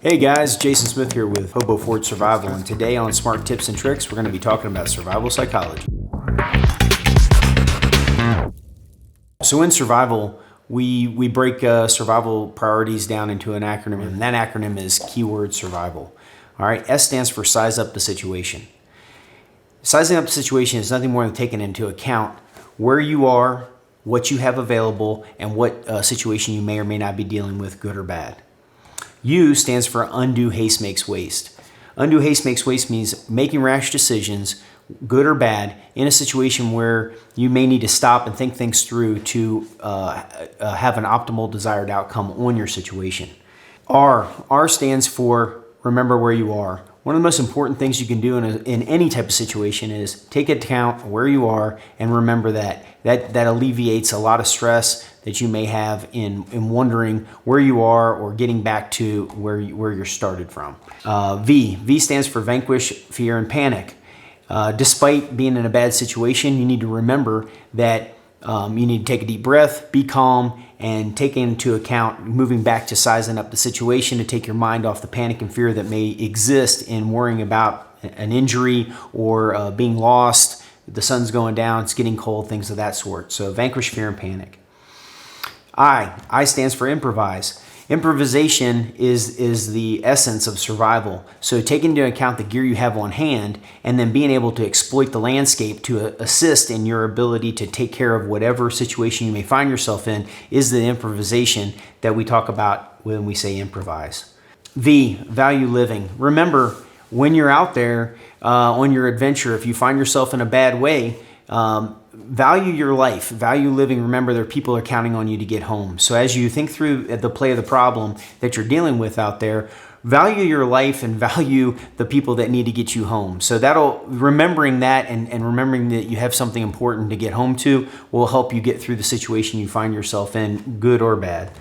Hey guys, Jason Smith here with Hobo Forge Survival, and today on Smart Tips and Tricks, we're going to be talking about survival psychology. So in survival, we break survival priorities down into an acronym, and that acronym is keyword survival. All right, S stands for size up the situation. Sizing up the situation is nothing more than taking into account where you are, what you have available, and what situation you may or may not be dealing with, good or bad. U stands for Undue, Haste makes waste. Undue, Haste makes waste means making rash decisions, good or bad, in a situation where you may need to stop and think things through to have an optimal desired outcome on your situation. R stands for remember where you are. One of the most important things you can do in any type of situation is take into account where you are and remember that. That alleviates a lot of stress that you may have in wondering where you are or getting back to where you're started from. V stands for Vanquish, fear, and panic. Despite being in a bad situation, you need to remember that you need to take a deep breath, be calm, and take into account moving back to sizing up the situation to take your mind off the panic and fear that may exist in worrying about an injury or being lost. The sun's going down, it's getting cold, things of that sort. So vanquish fear and panic. I stands for improvise. Improvisation is the essence of survival. So taking into account the gear you have on hand and then being able to exploit the landscape to assist in your ability to take care of whatever situation you may find yourself in is the improvisation that we talk about when we say improvise. V, value living. Remember, when you're out there on your adventure, if you find yourself in a bad way, value your life, value living. Remember, there are people are counting on you to get home. So as you think through the play of the problem that you're dealing with out there, value your life and value the people that need to get you home. So remembering that and remembering that you have something important to get home to will help you get through the situation you find yourself in, good or bad.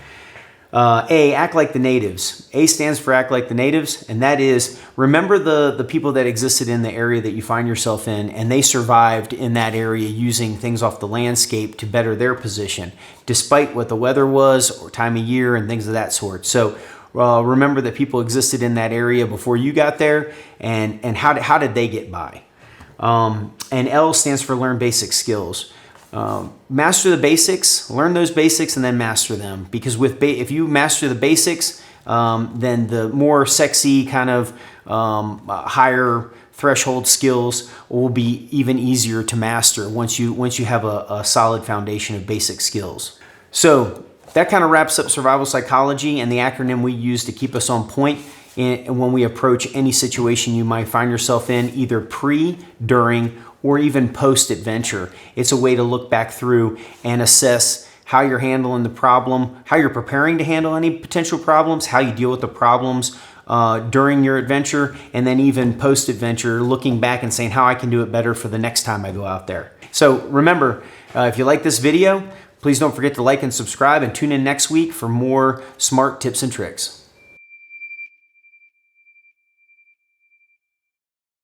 A, act like the natives. A stands for act like the natives, and that is remember the people that existed in the area that you find yourself in, and they survived in that area using things off the landscape to better their position, despite what the weather was or time of year and things of that sort. So remember that people existed in that area before you got there, and how did they get by? And L stands for learn basic skills. Master the basics, learn those basics, and then master them. Because if you master the basics, then the more sexy kind of higher threshold skills will be even easier to master once you have a solid foundation of basic skills. So that kind of wraps up survival psychology and the acronym we use to keep us on point when we approach any situation you might find yourself in, either pre, during, or even post-adventure. It's a way to look back through and assess how you're handling the problem, how you're preparing to handle any potential problems, how you deal with the problems during your adventure, and then even post-adventure, looking back and saying how I can do it better for the next time I go out there. So remember, if you like this video, please don't forget to like and subscribe and tune in next week for more smart tips and tricks.